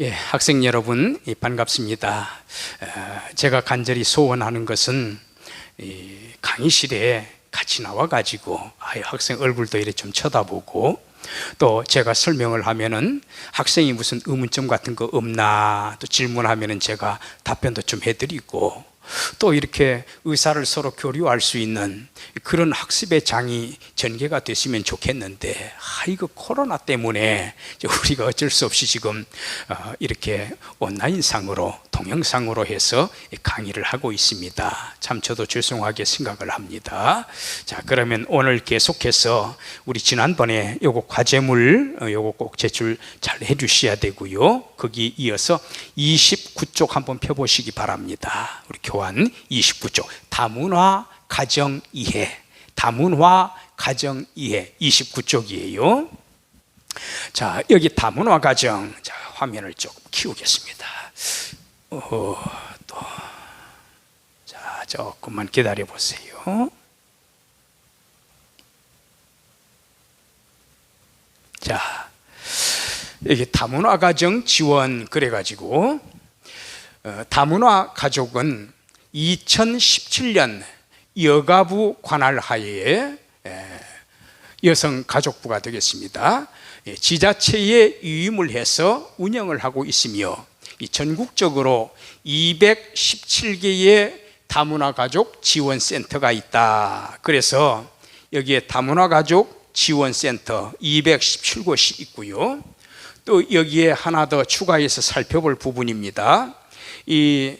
예, 학생 여러분 반갑습니다. 제가 간절히 소원하는 것은 이 강의실에 같이 나와가지고 학생 얼굴도 이렇게 좀 쳐다보고, 또 제가 설명을 하면은 학생이 무슨 의문점 같은 거 없나 또 질문하면은 제가 답변도 좀 해드리고, 또 이렇게 의사를 서로 교류할 수 있는 그런 학습의 장이 전개가 됐으면 좋겠는데, 이거 코로나 때문에 우리가 어쩔 수 없이 지금 이렇게 온라인상으로 동영상으로 해서 강의를 하고 있습니다. 참 저도 죄송하게 생각을 합니다. 자, 그러면 오늘 계속해서 우리 지난번에 요거 과제물 요거 꼭 제출 잘 해주셔야 되고요. 거기 이어서 29쪽 한번 펴보시기 바랍니다. 우리 교환 29쪽 다문화 가정 이해, 다문화 가정 이해 29쪽이에요. 자, 여기 다문화 가정, 자, 화면을 조금 키우겠습니다. 자, 조금만 기다려 보세요. 자, 여기 다문화 가정 지원 그래가지고 다문화 가족은 2017년 여가부 관할 하에 여성가족부가 되겠습니다. 지자체에 유임을 해서 운영을 하고 있으며, 전국적으로 217개의 다문화 가족 지원센터가 있다. 그래서 여기에 다문화 가족 지원센터 217곳이 있고요. 또 여기에 하나 더 추가해서 살펴볼 부분입니다. 이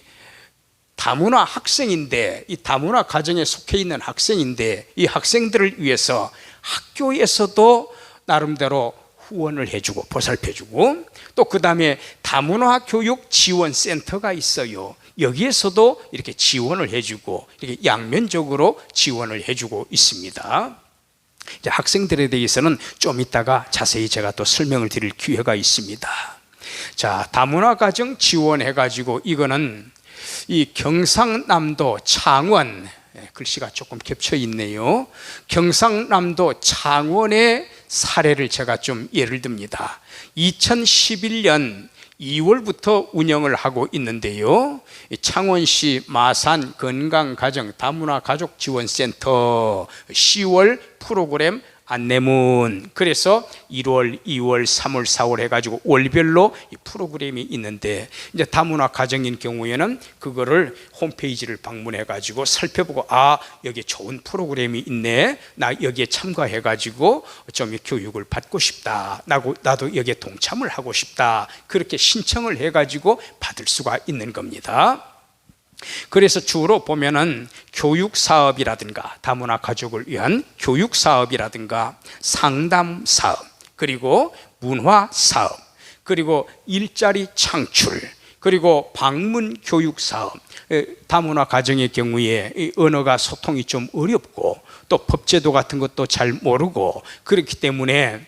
다문화 학생인데, 이 다문화 가정에 속해 있는 학생인데, 이 학생들을 위해서 학교에서도 나름대로 후원을 해주고 보살펴주고, 또 그 다음에 다문화 교육 지원센터가 있어요. 여기에서도 이렇게 지원을 해주고, 이렇게 양면적으로 지원을 해주고 있습니다. 이제 학생들에 대해서는 좀 이따가 자세히 제가 또 설명을 드릴 기회가 있습니다. 자, 다문화 가정 지원해가지고 이거는 이 경상남도 창원, 글씨가 조금 겹쳐 있네요. 경상남도 창원의 사례를 제가 좀 예를 듭니다. 2011년 2월부터 운영을 하고 있는데요. 창원시 마산 건강가정 다문화 가족 지원센터 10월 프로그램 안내문, 그래서 1월, 2월, 3월, 4월 해가지고 월별로 이 프로그램이 있는데, 이제 다문화 가정인 경우에는 그거를 홈페이지를 방문해가지고 살펴보고, 여기 좋은 프로그램이 있네, 나 여기에 참가해가지고 좀 교육을 받고 싶다, 나도 여기에 동참을 하고 싶다, 그렇게 신청을 해가지고 받을 수가 있는 겁니다. 그래서 주로 보면은 교육사업이라든가 다문화 가족을 위한 교육사업이라든가 상담사업, 그리고 문화사업, 그리고 일자리 창출, 그리고 방문 교육사업. 다문화 가정의 경우에 언어가 소통이 좀 어렵고, 또 법제도 같은 것도 잘 모르고, 그렇기 때문에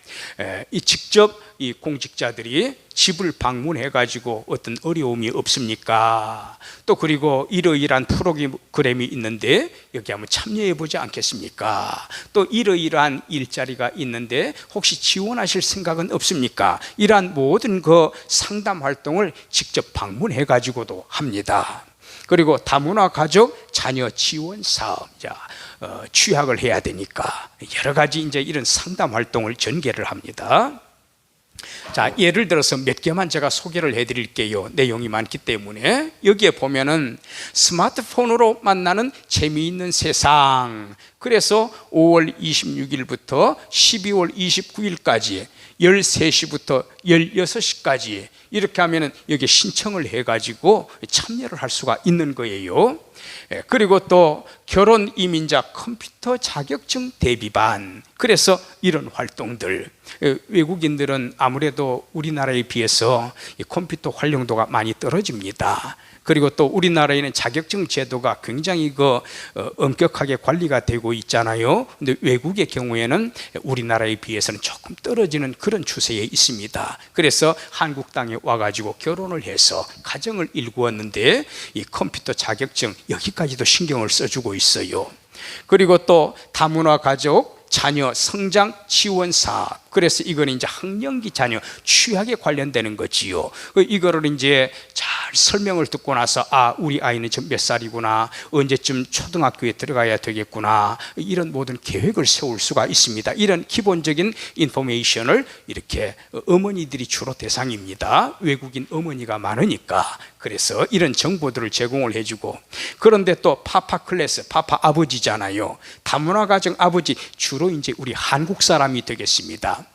직접 이 공직자들이 집을 방문해 가지고 어떤 어려움이 없습니까? 또 그리고 이러이러한 프로그램이 있는데 여기 한번 참여해 보지 않겠습니까? 또 이러이러한 일자리가 있는데 혹시 지원하실 생각은 없습니까? 이러한 모든 그 상담 활동을 직접 방문해 가지고도 합니다. 그리고 다문화 가족 자녀 지원 사업, 취학을 해야 되니까 여러 가지 이제 이런 상담 활동을 전개를 합니다. 자, 예를 들어서 몇 개만 제가 소개를 해드릴게요. 내용이 많기 때문에. 여기에 보면은 스마트폰으로 만나는 재미있는 세상, 그래서 5월 26일부터 12월 29일까지 13시부터 16시까지 이렇게 하면은 여기 신청을 해가지고 참여를 할 수가 있는 거예요. 그리고 또 결혼 이민자 컴퓨터 자격증 대비반, 그래서 이런 활동들, 외국인들은 아무래도 우리나라에 비해서 이 컴퓨터 활용도가 많이 떨어집니다. 그리고 또 우리나라에는 자격증 제도가 굉장히 엄격하게 관리가 되고 있잖아요. 근데 외국의 경우에는 우리나라에 비해서는 조금 떨어지는 그런 추세에 있습니다. 그래서 한국 땅에 와가지고 결혼을 해서 가정을 일구었는데 이 컴퓨터 자격증 여기까지도 신경을 써주고 있어요. 그리고 또 다문화 가족 자녀 성장 지원 사업. 그래서 이거는 이제 학령기 자녀 취약에 관련되는 거지요. 이거를 이제 잘 설명을 듣고 나서 우리 아이는 지금 몇 살이구나, 언제쯤 초등학교에 들어가야 되겠구나, 이런 모든 계획을 세울 수가 있습니다. 이런 기본적인 인포메이션을 이렇게 어머니들이 주로 대상입니다. 외국인 어머니가 많으니까. 그래서 이런 정보들을 제공을 해주고, 그런데 또 파파 클래스, 파파 아버지잖아요. 다문화 가정 아버지, 주로 이제 우리 한국 사람이 되겠습니다.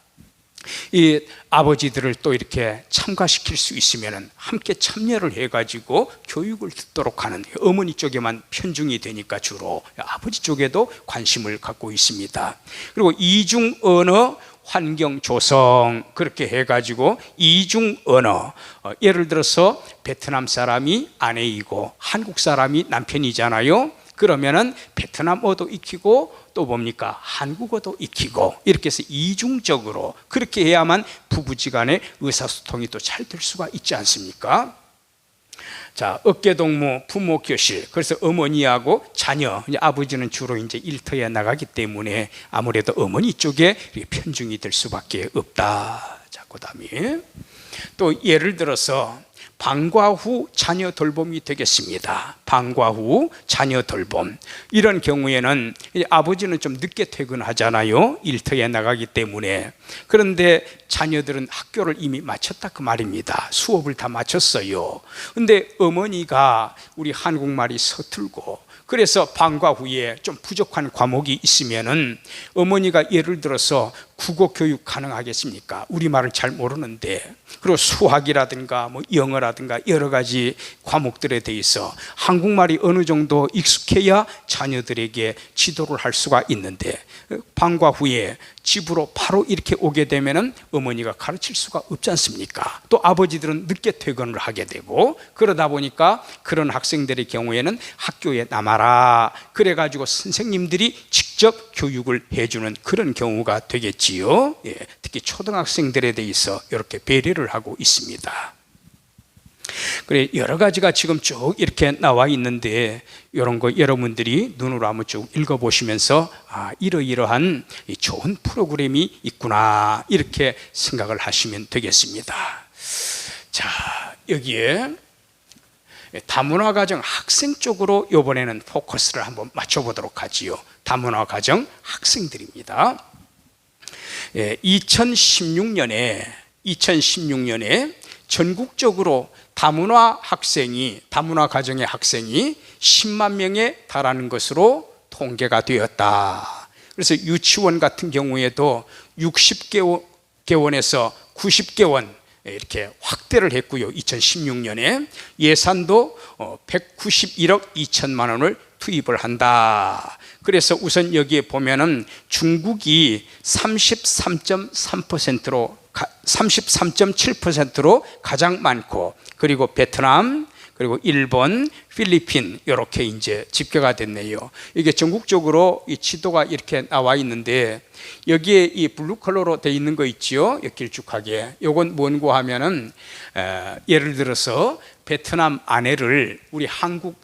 이 아버지들을 또 이렇게 참가시킬 수 있으면 함께 참여를 해가지고 교육을 듣도록 하는, 어머니 쪽에만 편중이 되니까 주로 아버지 쪽에도 관심을 갖고 있습니다. 그리고 이중 언어 환경 조성, 그렇게 해가지고 이중 언어, 예를 들어서 베트남 사람이 아내이고 한국 사람이 남편이잖아요. 그러면은 베트남어도 익히고 또 뭡니까? 한국어도 익히고, 이렇게 해서 이중적으로 그렇게 해야만 부부지간의 의사소통이 또 잘 될 수가 있지 않습니까? 자, 어깨동무 부모 교실. 그래서 어머니하고 자녀, 이제 아버지는 주로 이제 일터에 나가기 때문에 아무래도 어머니 쪽에 편중이 될 수밖에 없다. 자, 그다음에 또 예를 들어서 방과 후 자녀 돌봄이 되겠습니다. 방과 후 자녀 돌봄. 이런 경우에는 아버지는 좀 늦게 퇴근하잖아요. 일터에 나가기 때문에. 그런데 자녀들은 학교를 이미 마쳤다 그 말입니다. 수업을 다 마쳤어요. 근데 어머니가 우리 한국말이 서툴고, 그래서 방과 후에 좀 부족한 과목이 있으면은 어머니가 예를 들어서 국어 교육 가능하겠습니까? 우리말을 잘 모르는데. 그리고 수학이라든가 뭐 영어라든가 여러 가지 과목들에 대해서 한국말이 어느 정도 익숙해야 자녀들에게 지도를 할 수가 있는데, 방과 후에 집으로 바로 이렇게 오게 되면은 어머니가 가르칠 수가 없지 않습니까? 또 아버지들은 늦게 퇴근을 하게 되고, 그러다 보니까 그런 학생들의 경우에는 학교에 남아라, 그래가지고 선생님들이 직접 교육을 해주는 그런 경우가 되겠지요. 예, 특히 초등학생들에 대해서 이렇게 배려를 하고 있습니다. 그래, 여러 가지가 지금 쭉 이렇게 나와 있는데, 이런 거 여러분들이 눈으로 한번 쭉 읽어보시면서 이러이러한 좋은 프로그램이 있구나, 이렇게 생각을 하시면 되겠습니다. 자, 여기에 다문화 가정 학생 쪽으로 이번에는 포커스를 한번 맞춰보도록 하지요. 다문화 가정 학생들입니다. 2016년에 전국적으로 다문화 가정의 학생이 10만 명에 달하는 것으로 통계가 되었다. 그래서 유치원 같은 경우에도 60개원에서 90개원 이렇게 확대를 했고요. 2016년에 예산도 191억 2천만 원을 투입을 한다. 그래서 우선 여기에 보면은 중국이 33.7%로 가장 많고, 그리고 베트남, 그리고 일본, 필리핀, 이렇게 이제 집계가 됐네요. 이게 전국적으로 이 지도가 이렇게 나와 있는데, 여기에 이 블루 컬러로 되어 있는 거 있지요? 길쭉하게. 요건 뭔고 하면은 예를 들어서 베트남 아내를 우리 한국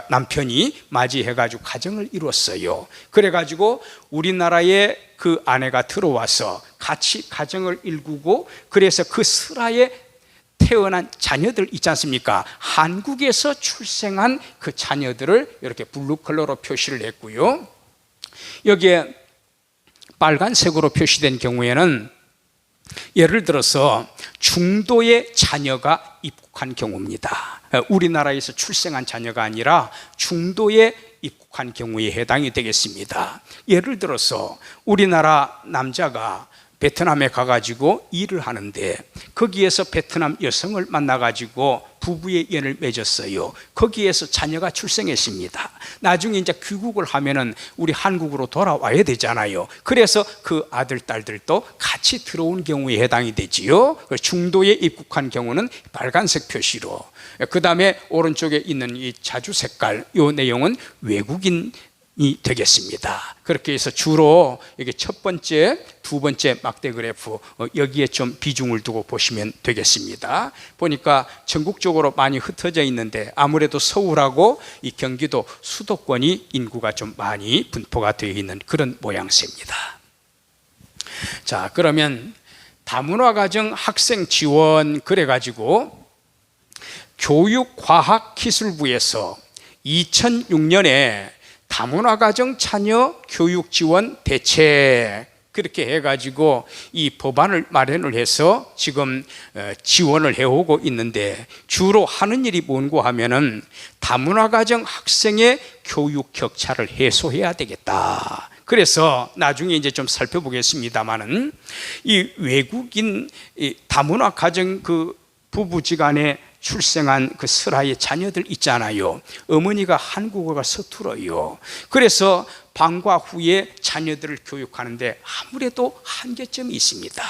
남편이 맞이해가지고 가정을 이뤘어요. 그래가지고 우리나라에 그 아내가 들어와서 같이 가정을 일구고, 그래서 그 슬하에 태어난 자녀들 있지 않습니까? 한국에서 출생한 그 자녀들을 이렇게 블루 컬러로 표시를 했고요. 여기에 빨간색으로 표시된 경우에는 예를 들어서 중도의 자녀가 입국한 경우입니다. 우리나라에서 출생한 자녀가 아니라 중도에 입국한 경우에 해당이 되겠습니다. 예를 들어서 우리나라 남자가 베트남에 가가지고 일을 하는데, 거기에서 베트남 여성을 만나가지고 부부의 연을 맺었어요. 거기에서 자녀가 출생했습니다. 나중에 이제 귀국을 하면은 우리 한국으로 돌아와야 되잖아요. 그래서 그 아들, 딸들도 같이 들어온 경우에 해당이 되지요. 중도에 입국한 경우는 빨간색 표시로, 그 다음에 오른쪽에 있는 이 자주 색깔, 이 내용은 외국인 되겠습니다. 그렇게 해서 주로 여기 첫 번째, 두 번째 막대 그래프 여기에 좀 비중을 두고 보시면 되겠습니다. 보니까 전국적으로 많이 흩어져 있는데 아무래도 서울하고 이 경기도 수도권이 인구가 좀 많이 분포가 되어 있는 그런 모양새입니다. 자, 그러면 다문화가정 학생 지원 그래가지고 교육과학기술부에서 2006년에 다문화가정 자녀 교육 지원 대책 그렇게 해가지고 이 법안을 마련을 해서 지금 지원을 해오고 있는데 주로 하는 일이 뭔고 하면은 다문화가정 학생의 교육 격차를 해소해야 되겠다. 그래서 나중에 이제 좀 살펴보겠습니다만은 이 외국인 다문화 가정 그 부부지간에 출생한 그 슬하의 자녀들 있잖아요. 어머니가 한국어가 서툴어요. 그래서 방과 후에 자녀들을 교육하는데 아무래도 한계점이 있습니다.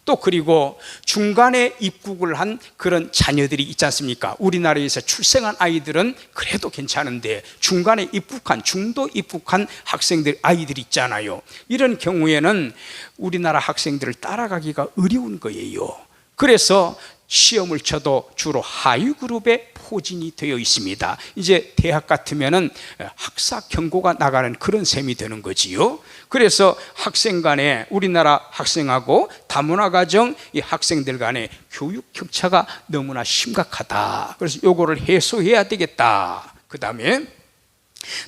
또 그리고 중간에 입국을 한 그런 자녀들이 있지 않습니까? 우리나라에서 출생한 아이들은 그래도 괜찮은데 중간에 입국한, 중도 입국한 학생들, 아이들이 있잖아요. 이런 경우에는 우리나라 학생들을 따라가기가 어려운 거예요. 그래서 시험을 쳐도 주로 하위 그룹에 포진이 되어 있습니다. 이제 대학 같으면은 학사 경고가 나가는 그런 셈이 되는 거지요. 그래서 학생 간에 우리나라 학생하고 다문화 가정 이 학생들 간의 교육 격차가 너무나 심각하다. 그래서 요거를 해소해야 되겠다. 그다음에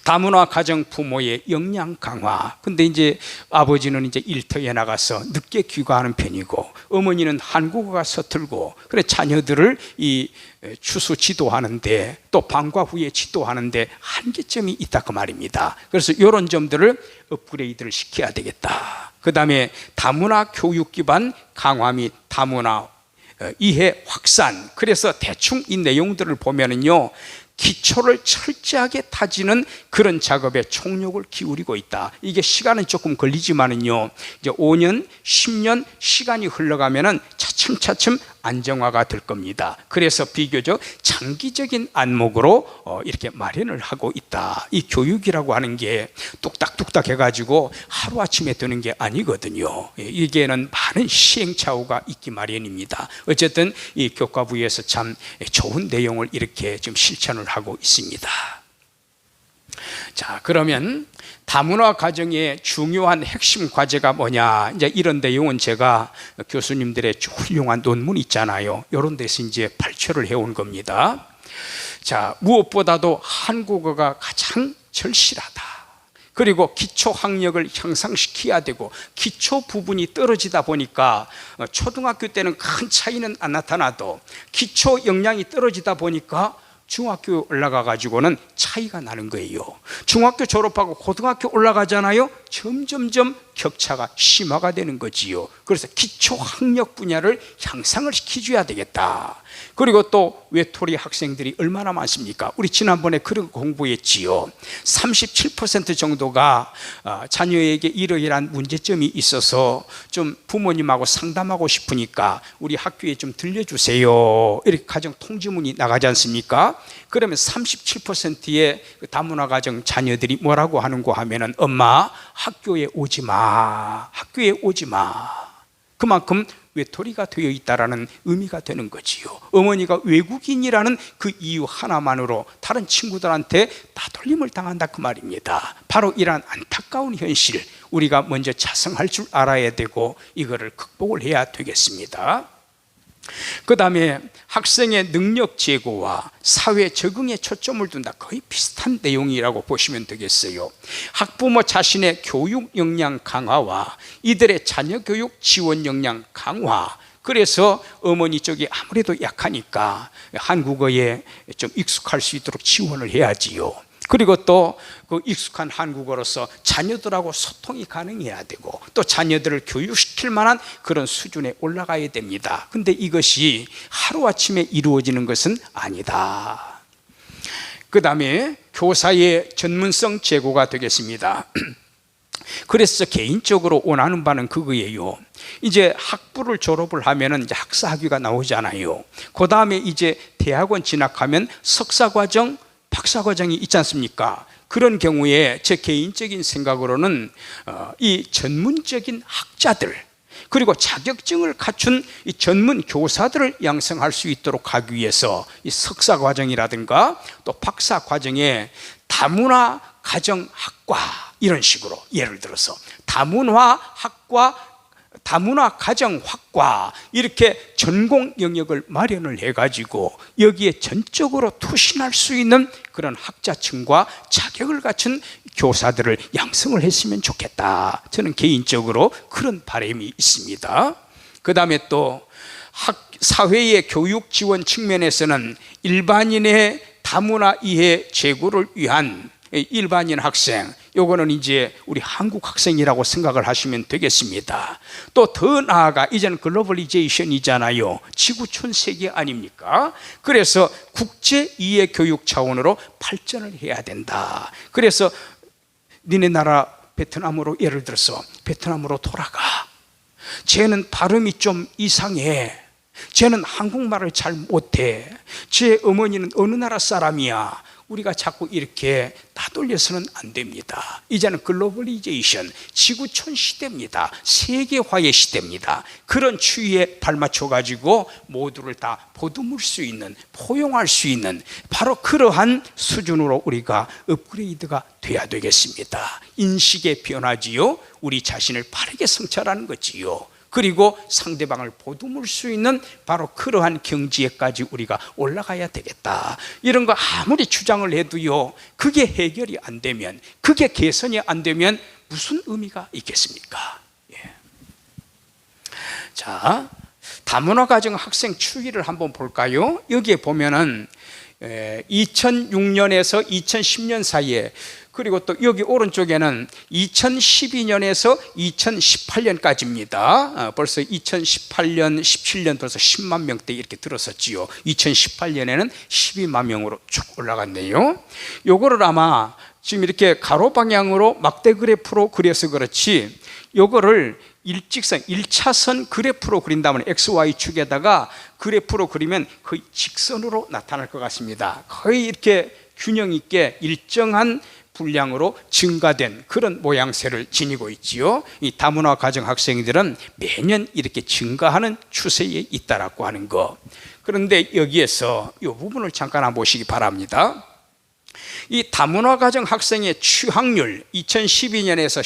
다문화 가정 부모의 역량 강화. 근데 이제 아버지는 이제 일터에 나가서 늦게 귀가하는 편이고 어머니는 한국어가 서툴고 그래 자녀들을 이 추수 지도하는데 또 방과 후에 지도하는데 한계점이 있다 그 말입니다. 그래서 이런 점들을 업그레이드를 시켜야 되겠다. 그 다음에 다문화 교육 기반 강화 및 다문화 이해 확산. 그래서 대충 이 내용들을 보면은요 기초를 철저하게 다지는 그런 작업에 총력을 기울이고 있다. 이게 시간은 조금 걸리지만은요 이제 5년, 10년 시간이 흘러가면은 차츰차츰 안정화가 될 겁니다. 그래서 비교적 장기적인 안목으로 이렇게 마련을 하고 있다. 이 교육이라고 하는 게 뚝딱뚝딱 해가지고 하루아침에 되는 게 아니거든요. 이게는 많은 시행착오가 있기 마련입니다. 어쨌든 이 교과부에서 참 좋은 내용을 이렇게 좀 실천을 하고 있습니다. 자, 그러면 다문화 가정의 중요한 핵심 과제가 뭐냐? 이제 이런 내용은 제가 교수님들의 훌륭한 논문 있잖아요. 이런 데서 이제 발표를 해온 겁니다. 자, 무엇보다도 한국어가 가장 절실하다. 그리고 기초 학력을 향상시켜야 되고 기초 부분이 떨어지다 보니까 초등학교 때는 큰 차이는 안 나타나도 기초 역량이 떨어지다 보니까 중학교 올라가 가지고는 차이가 나는 거예요. 중학교 졸업하고 고등학교 올라가잖아요. 점점점 격차가 심화가 되는 거지요. 그래서 기초 학력 분야를 향상을 시켜줘야 되겠다. 그리고 또 외톨이 학생들이 얼마나 많습니까? 우리 지난번에 그런 공부했지요. 37% 정도가 자녀에게 이러이러한 문제점이 있어서 좀 부모님하고 상담하고 싶으니까 우리 학교에 좀 들려주세요. 이렇게 가정 통지문이 나가지 않습니까? 그러면 37%의 다문화 가정 자녀들이 뭐라고 하는고 하면은 엄마 학교에 오지 마. 학교에 오지 마. 그만큼 외톨이가 되어 있다라는 의미가 되는 거지요. 어머니가 외국인이라는 그 이유 하나만으로 다른 친구들한테 따돌림을 당한다 그 말입니다. 바로 이러한 안타까운 현실 우리가 먼저 자성할 줄 알아야 되고 이거를 극복을 해야 되겠습니다. 그 다음에 학생의 능력 제고와 사회 적응에 초점을 둔다. 거의 비슷한 내용이라고 보시면 되겠어요. 학부모 자신의 교육 역량 강화와 이들의 자녀 교육 지원 역량 강화. 그래서 어머니 쪽이 아무래도 약하니까 한국어에 좀 익숙할 수 있도록 지원을 해야지요. 그리고 또 그 익숙한 한국어로서 자녀들하고 소통이 가능해야 되고 또 자녀들을 교육시킬 만한 그런 수준에 올라가야 됩니다. 근데 이것이 하루아침에 이루어지는 것은 아니다. 그 다음에 교사의 전문성 제고가 되겠습니다. 그래서 개인적으로 원하는 바는 그거예요. 이제 학부를 졸업을 하면은 이제 학사학위가 나오잖아요. 그 다음에 이제 대학원 진학하면 석사과정, 박사과정이 있지 않습니까? 그런 경우에 제 개인적인 생각으로는 이 전문적인 학자들, 그리고 자격증을 갖춘 이 전문 교사들을 양성할 수 있도록 하기 위해서 이 석사 과정이라든가 또 박사 과정에 다문화 가정학과, 이런 식으로 예를 들어서 다문화 가정학과, 이렇게 전공 영역을 마련을 해가지고 여기에 전적으로 투신할 수 있는 그런 학자층과 자격을 갖춘 교사들을 양성을 했으면 좋겠다. 저는 개인적으로 그런 바람이 있습니다. 그 다음에 또 사회의 교육 지원 측면에서는 일반인의 다문화 이해 제고를 위한 일반인 학생, 요거는 이제 우리 한국 학생이라고 생각을 하시면 되겠습니다. 또 더 나아가 이제는 글로벌리제이션이잖아요. 지구촌 세계 아닙니까? 그래서 국제 이해 교육 차원으로 발전을 해야 된다. 그래서 니네 나라 베트남으로, 예를 들어서 베트남으로 돌아가. 쟤는 발음이 좀 이상해. 쟤는 한국말을 잘 못해. 쟤 어머니는 어느 나라 사람이야. 우리가 자꾸 이렇게 따돌려서는 안 됩니다. 이제는 글로벌리제이션, 지구촌 시대입니다. 세계화의 시대입니다. 그런 추이에 발맞춰 가지고 모두를 다 보듬을 수 있는, 포용할 수 있는 바로 그러한 수준으로 우리가 업그레이드가 돼야 되겠습니다. 인식의 변화지요, 우리 자신을 바르게 성찰하는 거지요. 그리고 상대방을 보듬을 수 있는 바로 그러한 경지에까지 우리가 올라가야 되겠다. 이런 거 아무리 주장을 해도요, 그게 해결이 안 되면, 그게 개선이 안 되면 무슨 의미가 있겠습니까? 예. 자, 다문화 가정 학생 추이를 한번 볼까요? 여기에 보면은 2006년에서 2010년 사이에, 그리고 또 여기 오른쪽에는 2012년에서 2018년까지입니다. 벌써 2018년, 17년 벌써 10만 명대 이렇게 들었었지요. 2018년에는 12만 명으로 쭉 올라갔네요. 요거를 아마 지금 이렇게 가로 방향으로 막대 그래프로 그려서 그렇지, 요거를 일직선, 1차선 그래프로 그린다면 XY축에다가 그래프로 그리면 거의 직선으로 나타날 것 같습니다. 거의 이렇게 균형 있게 일정한 분량으로 증가된 그런 모양새를 지니고 있지요. 이 다문화 가정 학생들은 매년 이렇게 증가하는 추세에 있다라고 하는 거. 그런데 여기에서 이 부분을 잠깐 한번 보시기 바랍니다. 이 다문화 가정 학생의 취학률, 2012년에서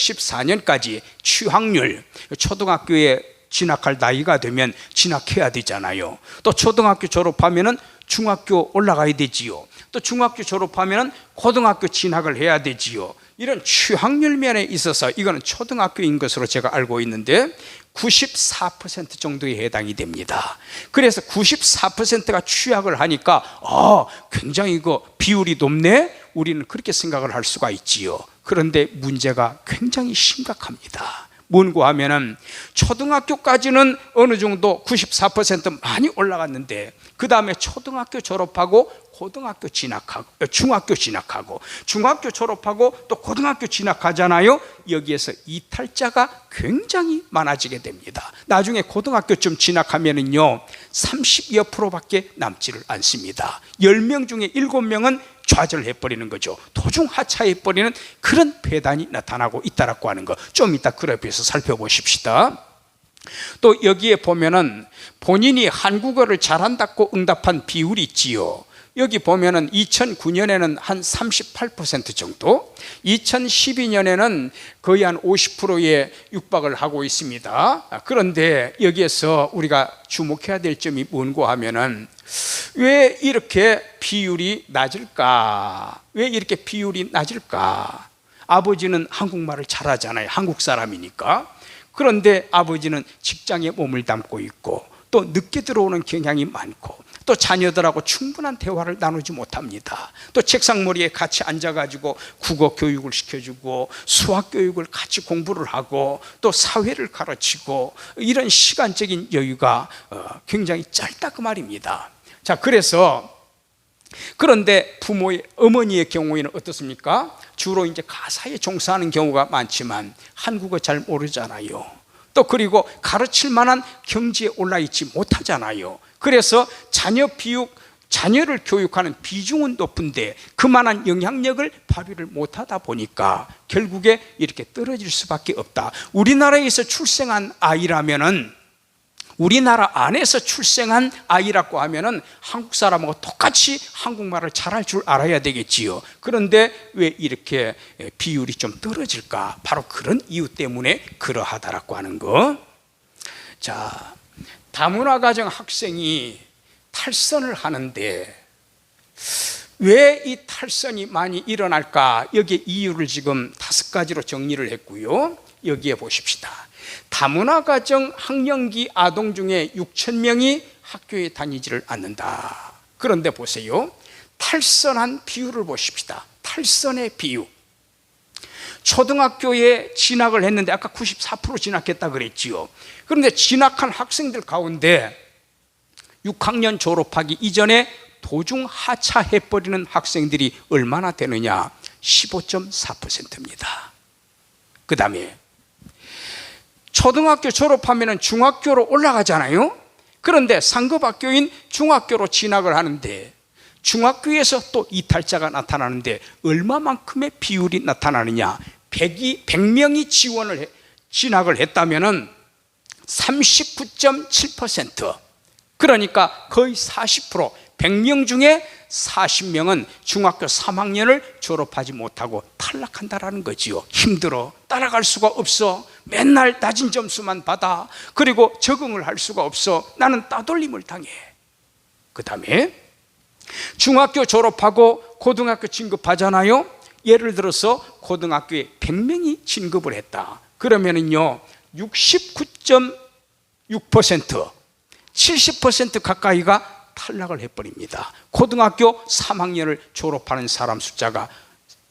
14년까지 취학률, 초등학교에 진학할 나이가 되면 진학해야 되잖아요. 또 초등학교 졸업하면은 중학교 올라가야 되지요. 또 중학교 졸업하면 고등학교 진학을 해야 되지요. 이런 취학률 면에 있어서 이거는 초등학교인 것으로 제가 알고 있는데 94% 정도에 해당이 됩니다. 그래서 94%가 취학을 하니까 굉장히 이거 비율이 높네? 우리는 그렇게 생각을 할 수가 있지요. 그런데 문제가 굉장히 심각합니다. 뭔고 하면은 초등학교까지는 어느 정도 94% 많이 올라갔는데, 그 다음에 초등학교 졸업하고 고등학교 진학하고, 중학교 진학하고, 중학교 졸업하고 또 고등학교 진학하잖아요. 여기에서 이탈자가 굉장히 많아지게 됩니다. 나중에 고등학교쯤 진학하면은요 30여 %밖에 남지를 않습니다. 10명 중에 7명은 좌절해버리는 거죠. 도중 하차해버리는 그런 폐단이 나타나고 있다라고 하는 거, 좀 이따 그래프에서 살펴보십시다. 또 여기에 보면은 본인이 한국어를 잘한다고 응답한 비율이 있지요. 여기 보면은 2009년에는 한 38% 정도, 2012년에는 거의 한 50%에 육박을 하고 있습니다. 그런데 여기에서 우리가 주목해야 될 점이 뭔고 하면은 왜 이렇게 비율이 낮을까? 왜 이렇게 비율이 낮을까? 아버지는 한국말을 잘하잖아요. 한국 사람이니까. 그런데 아버지는 직장에 몸을 담고 있고 또 늦게 들어오는 경향이 많고 또 자녀들하고 충분한 대화를 나누지 못합니다. 또 책상머리에 같이 앉아가지고 국어 교육을 시켜주고 수학 교육을 같이 공부를 하고 또 사회를 가르치고 이런 시간적인 여유가 굉장히 짧다 그 말입니다. 자, 그래서 그런데 부모의 어머니의 경우에는 어떻습니까? 주로 이제 가사에 종사하는 경우가 많지만 한국어 잘 모르잖아요. 또 그리고 가르칠 만한 경지에 올라 있지 못하잖아요. 그래서 자녀 자녀를 교육하는 비중은 높은데 그만한 영향력을 발휘를 못하다 보니까 결국에 이렇게 떨어질 수밖에 없다. 우리나라에서 출생한 아이라면은, 우리나라 안에서 출생한 아이라고 하면은 한국 사람하고 똑같이 한국말을 잘할 줄 알아야 되겠지요. 그런데 왜 이렇게 비율이 좀 떨어질까? 바로 그런 이유 때문에 그러하다라고 하는 거. 자, 다문화 가정 학생이 탈선을 하는데 왜 이 탈선이 많이 일어날까? 여기에 이유를 지금 5가지로 정리를 했고요. 여기에 보십시다. 다문화 가정 학령기 아동 중에 6,000명이 학교에 다니지를 않는다. 그런데 보세요, 탈선한 비율을 보십시다. 탈선의 비율. 초등학교에 진학을 했는데 아까 94% 진학했다 그랬지요. 그런데 진학한 학생들 가운데 6학년 졸업하기 이전에 도중 하차해버리는 학생들이 얼마나 되느냐? 15.4%입니다. 그 다음에 초등학교 졸업하면 중학교로 올라가잖아요. 그런데 상급학교인 중학교로 진학을 하는데 중학교에서 또 이탈자가 나타나는데 얼마만큼의 비율이 나타나느냐? 100명이 진학을 했다면 39.7%, 그러니까 거의 40%, 100명 중에 40명은 중학교 3학년을 졸업하지 못하고 탈락한다라는 거지요. 힘들어, 따라갈 수가 없어, 맨날 낮은 점수만 받아, 그리고 적응을 할 수가 없어, 나는 따돌림을 당해. 그 다음에 중학교 졸업하고 고등학교 진급하잖아요. 예를 들어서 고등학교에 100명이 진급을 했다. 그러면은요 69.6%, 70% 가까이가 탈락을 해버립니다. 고등학교 3학년을 졸업하는 사람 숫자가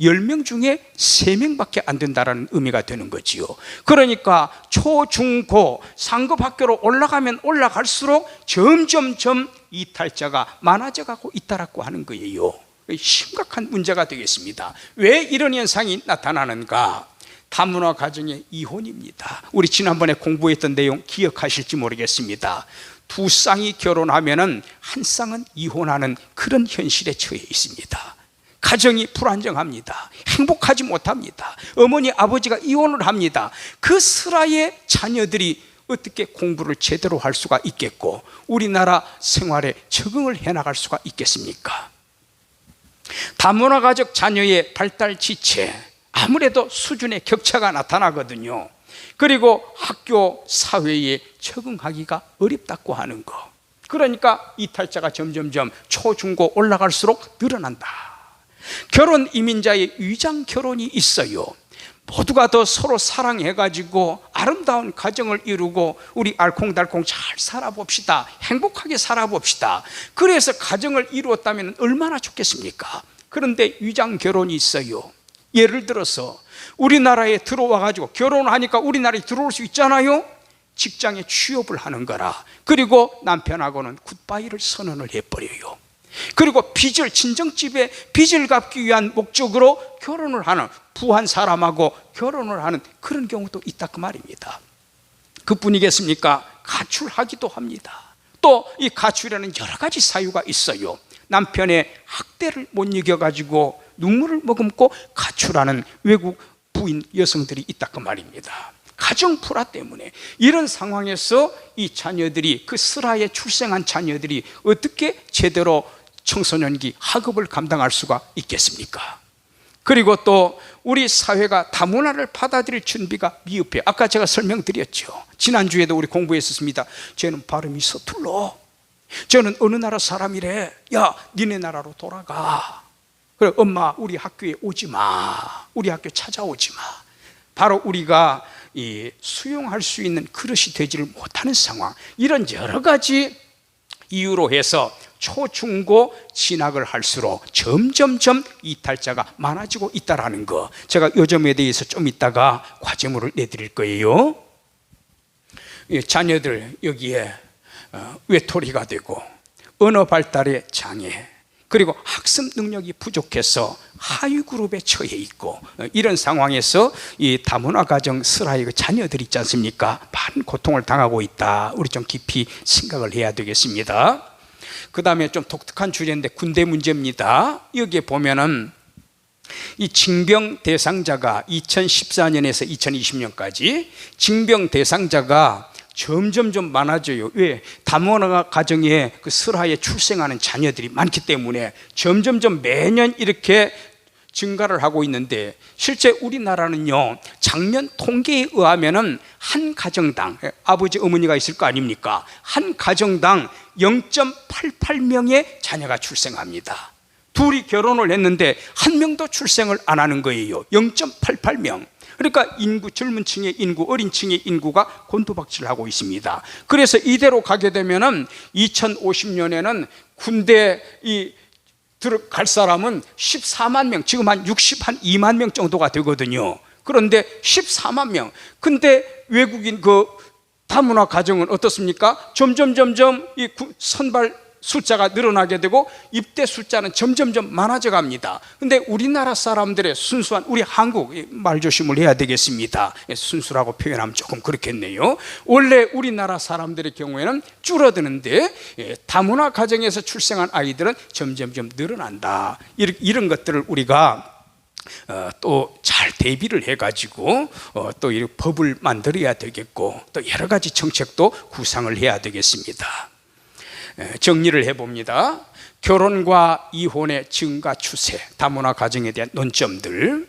10명 중에 3명밖에 안 된다는 의미가 되는 거지요. 그러니까 초, 중, 고 상급학교로 올라가면 올라갈수록 점점점 이탈자가 많아져 가고 있다라고 하는 거예요. 심각한 문제가 되겠습니다. 왜 이런 현상이 나타나는가? 다문화 가정의 이혼입니다. 우리 지난번에 공부했던 내용 기억하실지 모르겠습니다. 2쌍이 결혼하면은 한 쌍은 이혼하는 그런 현실에 처해 있습니다. 가정이 불안정합니다. 행복하지 못합니다. 어머니 아버지가 이혼을 합니다. 그 슬하에 자녀들이 어떻게 공부를 제대로 할 수가 있겠고 우리나라 생활에 적응을 해나갈 수가 있겠습니까? 다문화 가족 자녀의 발달 지체, 아무래도 수준의 격차가 나타나거든요. 그리고 학교, 사회에 적응하기가 어렵다고 하는 거. 그러니까 이탈자가 점점점 초, 중, 고 올라갈수록 늘어난다. 결혼 이민자의 위장 결혼이 있어요. 모두가 더 서로 사랑해가지고 아름다운 가정을 이루고 우리 알콩달콩 잘 살아봅시다, 행복하게 살아봅시다. 그래서 가정을 이루었다면 얼마나 좋겠습니까? 그런데 위장 결혼이 있어요. 예를 들어서 우리나라에 들어와 가지고 결혼하니까 우리나라에 들어올 수 있잖아요. 직장에 취업을 하는 거라. 그리고 남편하고는 굿바이를 선언을 해버려요. 그리고 빚을, 친정집에 빚을 갚기 위한 목적으로 결혼을 하는, 부한 사람하고 결혼을 하는 그런 경우도 있다 그 말입니다. 그뿐이겠습니까? 가출하기도 합니다. 또 이 가출에는 여러 가지 사유가 있어요. 남편의 학대를 못 이겨가지고 눈물을 머금고 가출하는 외국 부인 여성들이 있다 그 말입니다. 가정 불화 때문에. 이런 상황에서 이 자녀들이, 그 슬하에 출생한 자녀들이 어떻게 제대로 청소년기 학업을 감당할 수가 있겠습니까? 그리고 또 우리 사회가 다문화를 받아들일 준비가 미흡해요. 아까 제가 설명드렸죠. 지난주에도 우리 공부했었습니다. 쟤는 발음이 서툴러, 저는 어느 나라 사람이래, 야 니네 나라로 돌아가, 그래 엄마 우리 학교에 오지 마, 우리 학교 찾아오지 마. 바로 우리가 수용할 수 있는 그릇이 되지를 못하는 상황, 이런 여러 가지 이유로 해서 초, 중, 고 진학을 할수록 점점점 이탈자가 많아지고 있다는 거, 제가 이 점에 대해서 좀 이따가 과제물을 내드릴 거예요. 자녀들 여기에 외톨이가 되고 언어 발달의 장애, 그리고 학습 능력이 부족해서 하위 그룹에 처해 있고, 이런 상황에서 이 다문화 가정 슬하의 그 자녀들 있지 않습니까? 많은 고통을 당하고 있다. 우리 좀 깊이 생각을 해야 되겠습니다. 그 다음에 좀 독특한 주제인데 군대 문제입니다. 여기에 보면은 이 징병 대상자가 2014년에서 2020년까지 징병 대상자가 점점 좀 많아져요. 왜? 다문화 가정에 그 설하에 출생하는 자녀들이 많기 때문에 점점점 매년 이렇게 증가를 하고 있는데, 실제 우리나라는요, 작년 통계에 의하면은 한 가정당, 아버지 어머니가 있을 거 아닙니까? 한 가정당 0.88명의 자녀가 출생합니다. 둘이 결혼을 했는데 한 명도 출생을 안 하는 거예요. 0.88명. 그러니까 인구, 젊은 층의 인구, 어린 층의 인구가 곤두박질하고 있습니다. 그래서 이대로 가게 되면은 2050년에는 군대 들어갈 사람은 14만 명, 지금 한 62만 명 정도가 되거든요. 그런데 14만 명. 근데 외국인 다문화 가정은 어떻습니까? 점점 이 선발 숫자가 늘어나게 되고 입대 숫자는 점점점 많아져 갑니다. 근데 우리나라 사람들의 순수한, 우리 한국, 말조심을 해야 되겠습니다. 순수라고 표현하면 조금 그렇겠네요. 원래 우리나라 사람들의 경우에는 줄어드는데 다문화 가정에서 출생한 아이들은 점점점 늘어난다. 이런 것들을 우리가 또 잘 대비를 해가지고 또 이 법을 만들어야 되겠고, 또 여러 가지 정책도 구상을 해야 되겠습니다. 정리를 해봅니다. 결혼과 이혼의 증가 추세, 다문화 가정에 대한 논점들,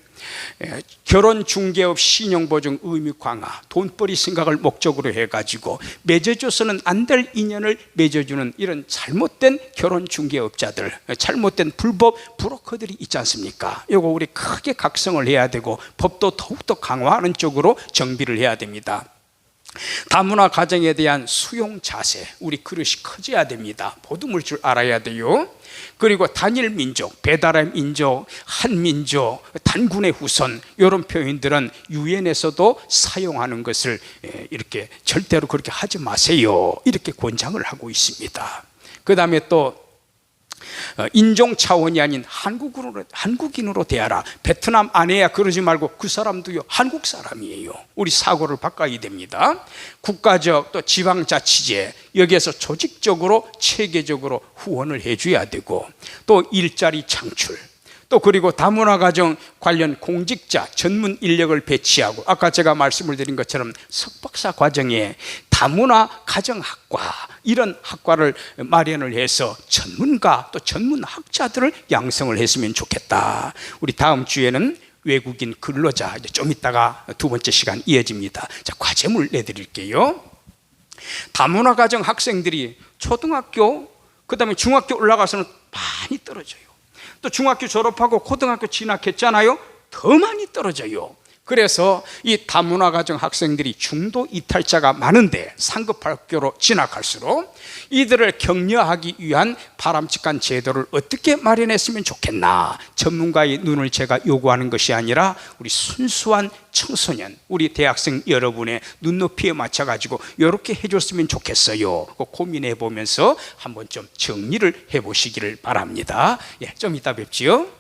결혼 중개업 신용보증 의무 강화, 돈벌이 생각을 목적으로 해가지고 맺어줘서는 안 될 인연을 맺어주는 이런 잘못된 결혼 중개업자들, 잘못된 불법 브로커들이 있지 않습니까? 이거 우리 크게 각성을 해야 되고 법도 더욱더 강화하는 쪽으로 정비를 해야 됩니다. 다문화 가정에 대한 수용 자세, 우리 그릇이 커져야 됩니다. 보듬을 줄 알아야 돼요. 그리고 단일 민족, 배달의 민족, 한민족, 단군의 후손, 이런 표현들은 유엔에서도 사용하는 것을 이렇게 절대로 그렇게 하지 마세요, 이렇게 권장을 하고 있습니다. 그 다음에 또 인종 차원이 아닌 한국인으로 대하라. 베트남 아내야 그러지 말고 그 사람도요, 한국 사람이에요. 우리 사고를 바꿔야 됩니다. 국가적 또 지방자치제, 여기에서 조직적으로 체계적으로 후원을 해줘야 되고, 또 일자리 창출, 또 그리고 다문화 가정 관련 공직자 전문 인력을 배치하고, 아까 제가 말씀을 드린 것처럼 석박사 과정에 다문화 가정학과, 이런 학과를 마련을 해서 전문가 또 전문학자들을 양성을 했으면 좋겠다. 우리 다음 주에는 외국인 근로자, 이제 좀 이따가 두 번째 시간 이어집니다. 자, 과제물 내드릴게요. 다문화 가정 학생들이 초등학교, 그 다음에 중학교 올라가서는 많이 떨어져요. 또 중학교 졸업하고 고등학교 진학했잖아요. 더 많이 떨어져요. 그래서 이 다문화 가정 학생들이 중도 이탈자가 많은데, 상급 학교로 진학할수록 이들을 격려하기 위한 바람직한 제도를 어떻게 마련했으면 좋겠나. 전문가의 눈을 제가 요구하는 것이 아니라 우리 순수한 청소년, 우리 대학생 여러분의 눈높이에 맞춰가지고 이렇게 해줬으면 좋겠어요. 고민해 보면서 한번 좀 정리를 해보시기를 바랍니다. 좀 이따 뵙지요.